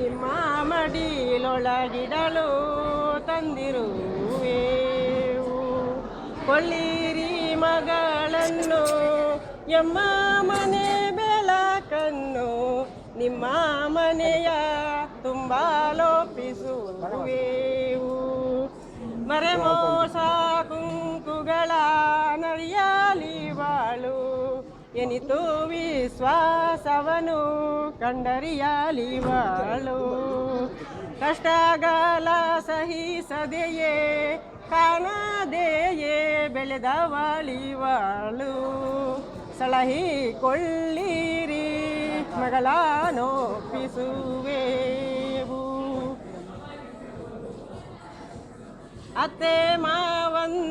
ನಿಮ್ಮ ಮಡಿಲೊಳಗಿಡಲು ತಂದಿರುವೆವು. ಕೊಳ್ಳಿರಿ ಮಗಳನ್ನು ಎಮ್ಮ ಮನೆ ಬೆಳಕನ್ನು ನಿಮ್ಮ ಮನೆಯ ತುಂಬ ಲೋಪಿಸುವೆವು. ಮರೆಮೋಸ ಕುಂಕುಗಳ ನರಿಯಲಿ ಬಾಳು ಎನಿತು ವಿಶ್ವಾಸವನು ಕಂಡರಿಯಲಿ ಬಾಳು. ಕಷ್ಟಗಾಲ ಸಹಿಸದೆಯೇ ಕಾಣದೆಯೇ ಬೆಳೆದವಳಿವಳು. ಸಲಹಿಕೊಳ್ಳಿರಿ ಮಗಳನೊಪ್ಪಿಸುವೆವು. ಅತ್ತೆ ಮಾವಂದಿರನು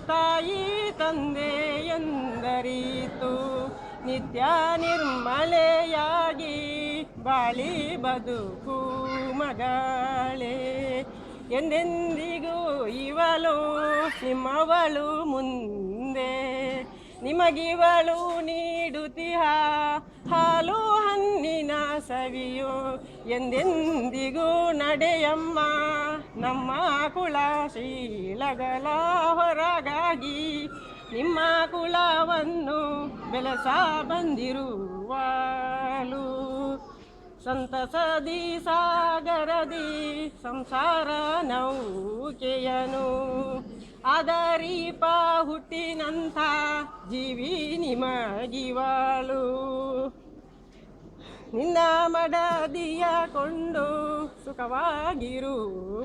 ತಾಯಿ ತಂದೆ ಎಂದರಿತು ನಿತ್ಯ ನಿರ್ಮಲೆಯಾಗಿ ಬಾಳಿ ಬದುಕು ಮಗಳೇ. ಎಂದೆಂದಿಗೂ ಇವಳು ನಿಮ್ಮವಳು ಮುಂದೆ ನಿಮಗಿವಳು ನೀಡುತ್ತಿಹ ಹಾಲು ಹಣ್ಣಿನ ಸವಿಯು. ಎಂದೆಂದಿಗೂ ನಡೆಯಮ್ಮ ನಮ್ಮ ಕುಲಶೀಲಗಳ ಹೊರಗಾಗಿ ನಿಮ್ಮ ಕುಲವನ್ನು ಬೆಳೆಸ ಬಂದಿರುವಳು. ಸಂತಸದಿ ಸಾಗರದಿ ಸಂಸಾರ ನೌಕೆಯನು ಆದರೀಪ ಹುಟ್ಟಿನಂಥ ಜೀವಿ ನಿಮಗಿವಳು. ನಿನ್ನ ಮಡದಿಯ ಕೊಂಡು ಸುಖವಾಗಿರು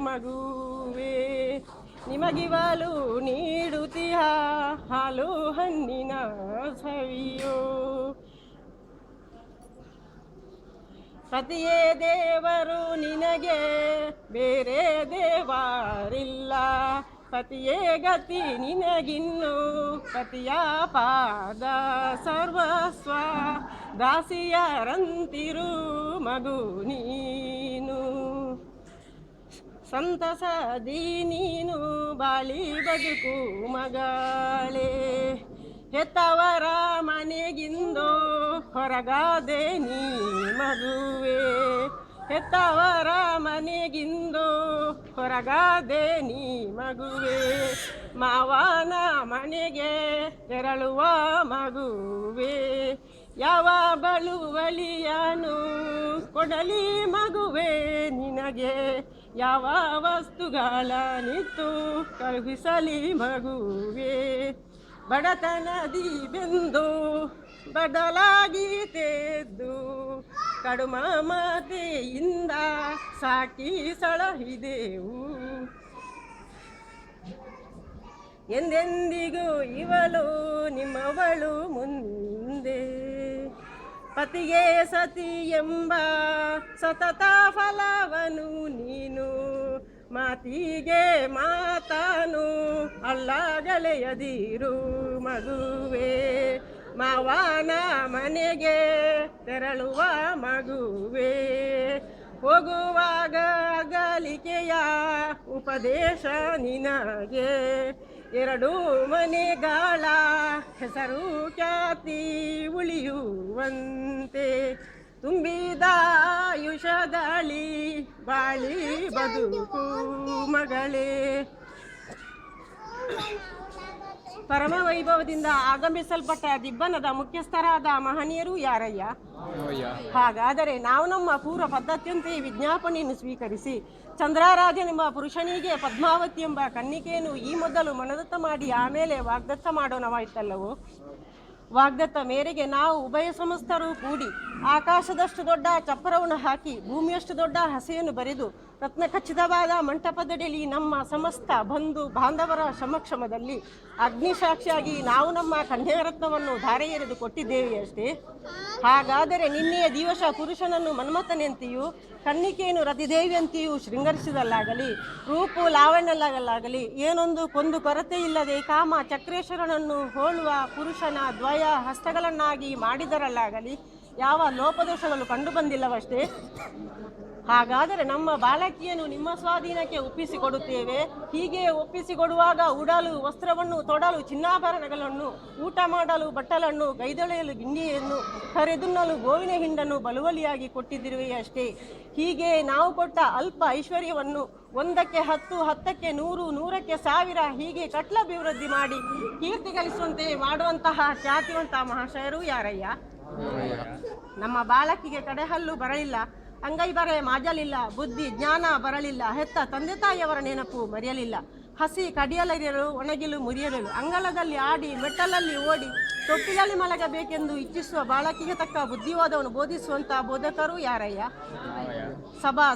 ಮಗುವೆ ನಿಮಗಿವಳು ನೀಡುತ್ತಿಹ ಹಾಲು ಹಣ್ಣಿನ ಸವಿಯೋ. ಪತಿಯೇ ದೇವರು ನಿನಗೆ ಬೇರೆ ದೇವರಿಲ್ಲ. ಪತಿಯೇ ಗತಿ ನಿನಗಿನ್ನು ಪತಿಯ ಪಾದ ಸರ್ವಸ್ವ. ದಾಸಿಯರಂತಿರು ಮಗು ನೀನು ಸಂತಸದಿ ನೀನು ಬಾಳಿ ಬದುಕು ಮಗಳೇ. ಹೆತ್ತವರ ಮನೆಗಿಂದು ಹೊರಗಾದೆ ನೀ ಮಗುವೆ. ಹೆತ್ತವರ ಮನೆಗಿಂದು ಹೊರಗಾದೆ ನೀ ಮಗುವೆ. ಮಾವನ ಮನೆಗೆ ತೆರಳುವ ಮಗುವೆ. ಯಾವ ಬಳುವಳಿಯನು ಕೊಡಲಿ ಮಗುವೆ ನಿನಗೆ. ಯಾವ ವಸ್ತುಗಳ ನಿತ್ತು ಕಳುಹಿಸಲಿ ಮಗುವೆ. ಬಡತನದಿ ಬೆಂದು ಬದಲಾಗಿ ತೆದ್ದು ಕಡು ಮಮತೆಯಿಂದ ಸಾಕಿ ಸಲಹಿದೆವು. ಎಂದೆಂದಿಗೂ ಇವಳು ನಿಮ್ಮವಳು ಮುಂದೆ. ಪತಿಗೆ ಸತಿ ಎಂಬ ಸತತ ಫಲವನು ನೀನು. ಮಾತಿಗೆ ಮಾತಾನು ಅಲ್ಲಗಲೆಯದಿರು ಮಗುವೆ. ಮಾವನ ಮನೆಗೆ ತೆರಳುವ ಮಗುವೆ. ಹೋಗುವಾಗ ಅಗಲಿಕೆಯ ಉಪದೇಶ ನಿನಗೆ. ಎರಡು ಮನೆಗಳ ಹೆಸರು ಖ್ಯಾತಿ ಉಳಿಯುವಂತೆ ತುಂಬಿದ ಆಯುಷದಳಿ ಬಾಳಿ ಬದುಕು ಮಗಳೇ. ಪರಮ ವೈಭವದಿಂದ ಆಗಮಿಸಲ್ಪಟ್ಟ ದಿಬ್ಬನದ ಮುಖ್ಯಸ್ಥರಾದ ಮಹನೀಯರು ಯಾರಯ್ಯ? ಹಾಗಾದರೆ ನಾವು ನಮ್ಮ ಪೂರ್ವ ಪದ್ಧತಿಯಂತೆ ವಿಜ್ಞಾಪನೆಯನ್ನು ಸ್ವೀಕರಿಸಿ ಚಂದ್ರಾರಾಧ್ಯನೆಂಬ ಪುರುಷನಿಗೆ ಪದ್ಮಾವತಿ ಎಂಬ ಕನ್ನಿಕೆಯನ್ನು ಈ ಮೊದಲು ಮನದತ್ತ ಮಾಡಿ ಆಮೇಲೆ ವಾಗ್ದತ್ತ ಮಾಡೋಣವಾಯ್ತಲ್ಲವೋ. ವಾಗ್ದತ್ತ ಮೇರೆಗೆ ನಾವು ಉಭಯ ಸಮಸ್ತರು ಕೂಡಿ ಆಕಾಶದಷ್ಟು ದೊಡ್ಡ ಚಪ್ಪರವನ್ನು ಹಾಕಿ ಭೂಮಿಯಷ್ಟು ದೊಡ್ಡ ಹಸೆಯನ್ನು ಬರೆದು ರತ್ನ ಖಚಿತವಾದ ಮಂಟಪದಡಿಯಲ್ಲಿ ನಮ್ಮ ಸಮಸ್ತ ಬಂಧು ಬಾಂಧವರ ಸಮಕ್ಷಮದಲ್ಲಿ ಅಗ್ನಿಸಾಕ್ಷಿಯಾಗಿ ನಾವು ನಮ್ಮ ಕನ್ಯಾರತ್ನವನ್ನು ಧಾರೆ ಎರೆದು ಕೊಟ್ಟಿದ್ದೇವೆ ಅಷ್ಟೇ. ಹಾಗಾದರೆ ನಿನ್ನೆಯ ದಿವಸ ಪುರುಷನನ್ನು ಮನ್ಮಥನೆಂತೆಯೂ ಕನ್ನಿಕೆಯನ್ನು ರತಿದೇವಿಯಂತೆಯೂ ಶೃಂಗರಿಸಿದಲ್ಲಾಗಲಿ ರೂಪು ಲಾವಣ್ಯಲ್ಲಾಗಲಾಗಲಿ ಏನೊಂದು ಕೊಂದು ಕೊರತೆ ಇಲ್ಲದೆ ಕಾಮ ಚಕ್ರೇಶ್ವರನನ್ನು ಹೋಲುವ ಪುರುಷನ ದ್ವಯ ಹಸ್ತಗಳನ್ನಾಗಿ ಮಾಡಿದರಲ್ಲಾಗಲಿ ಯಾವ ಲೋಪದೋಷಗಳು ಕಂಡು ಬಂದಿಲ್ಲವಷ್ಟೇ. ಹಾಗಾದರೆ ನಮ್ಮ ಬಾಲಕಿಯನ್ನು ನಿಮ್ಮ ಸ್ವಾಧೀನಕ್ಕೆ ಒಪ್ಪಿಸಿಕೊಡುತ್ತೇವೆ. ಹೀಗೆ ಒಪ್ಪಿಸಿಕೊಡುವಾಗ ಉಡಲು ವಸ್ತ್ರವನ್ನು, ತೊಡಲು ಚಿನ್ನಾಭರಣಗಳನ್ನು, ಊಟ ಮಾಡಲು ಬಟ್ಟಲನ್ನು, ಗೈದೊಳೆಯಲು ಗಿಂಡಿಯನ್ನು, ಕರೆದುಣ್ಣಲು ಗೋವಿನ ಹಿಂಡನ್ನು ಬಲುವಲಿಯಾಗಿ ಕೊಟ್ಟಿದ್ದಿರುವೆ ಅಷ್ಟೇ. ಹೀಗೆ ನಾವು ಕೊಟ್ಟ ಅಲ್ಪ ಐಶ್ವರ್ಯವನ್ನು 1ಕ್ಕೆ 10, 10ಕ್ಕೆ 100, 100ಕ್ಕೆ 1000 ಹೀಗೆ ಕಟ್ಲಭಿವೃದ್ಧಿ ಮಾಡಿ ಕೀರ್ತಿ ಗಳಿಸುವಂತೆ ಮಾಡುವಂತಹ ಖ್ಯಾತಿವಂತ ಮಹಾಶಯರು ಯಾರಯ್ಯ? ನಮ್ಮ ಬಾಲಕಿಗೆ ಕಡೆಹಲ್ಲು ಬರಲಿಲ್ಲ, ಅಂಗೈ ಬರೆ ಮಾಜಲಿಲ್ಲ, ಬುದ್ಧಿ ಜ್ಞಾನ ಬರಲಿಲ್ಲ, ಹೆತ್ತ ತಂದೆ ತಾಯಿಯವರ ನೆನಪು ಮರೆಯಲಿಲ್ಲ. ಹಸಿ ಕಡಿಯಲಿರಲು, ಒಣಗಿಲು ಮುರಿಯಲಿಲ್ಲ, ಅಂಗಳದಲ್ಲಿ ಆಡಿ ಮೆಟ್ಟಲಲ್ಲಿ ಓಡಿ ತೊಟ್ಟಿಲಲ್ಲಿ ಮಲಗಬೇಕೆಂದು ಇಚ್ಛಿಸುವ ಬಾಲಕಿಗೆ ತಕ್ಕ ಬುದ್ಧಿವಾದವನ್ನು ಬೋಧಿಸುವಂಥ ಬೋಧಕರು ಯಾರಯ್ಯ?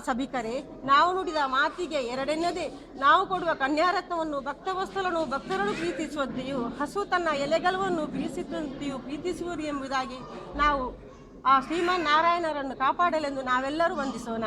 ಸಭಿಕರೇ, ನಾವು ನುಡಿದ ಮಾತಿಗೆ ಎರಡೆನ್ನದೆ ನಾವು ಕೊಡುವ ಕನ್ಯಾರತ್ನವನ್ನು ಭಕ್ತವಸ್ತುలను ಭಕ್ತರನ್ನು ಪ್ರೀತಿಸುವಂತೆಯೂ ಹಸು ತನ್ನ ಎಲೆಗಳನ್ನು ಪ್ರೀತಿಸುವಂತೆಯೂ ಪ್ರೀತಿಸುವುದು ಎಂಬುದಾಗಿ ನಾವು ಆ ಶ್ರೀಮನ್ನಾರಾಯಣರನ್ನು ಕಾಪಾಡಲೆಂದು ನಾವೆಲ್ಲರೂ ವಂದಿಸೋಣ.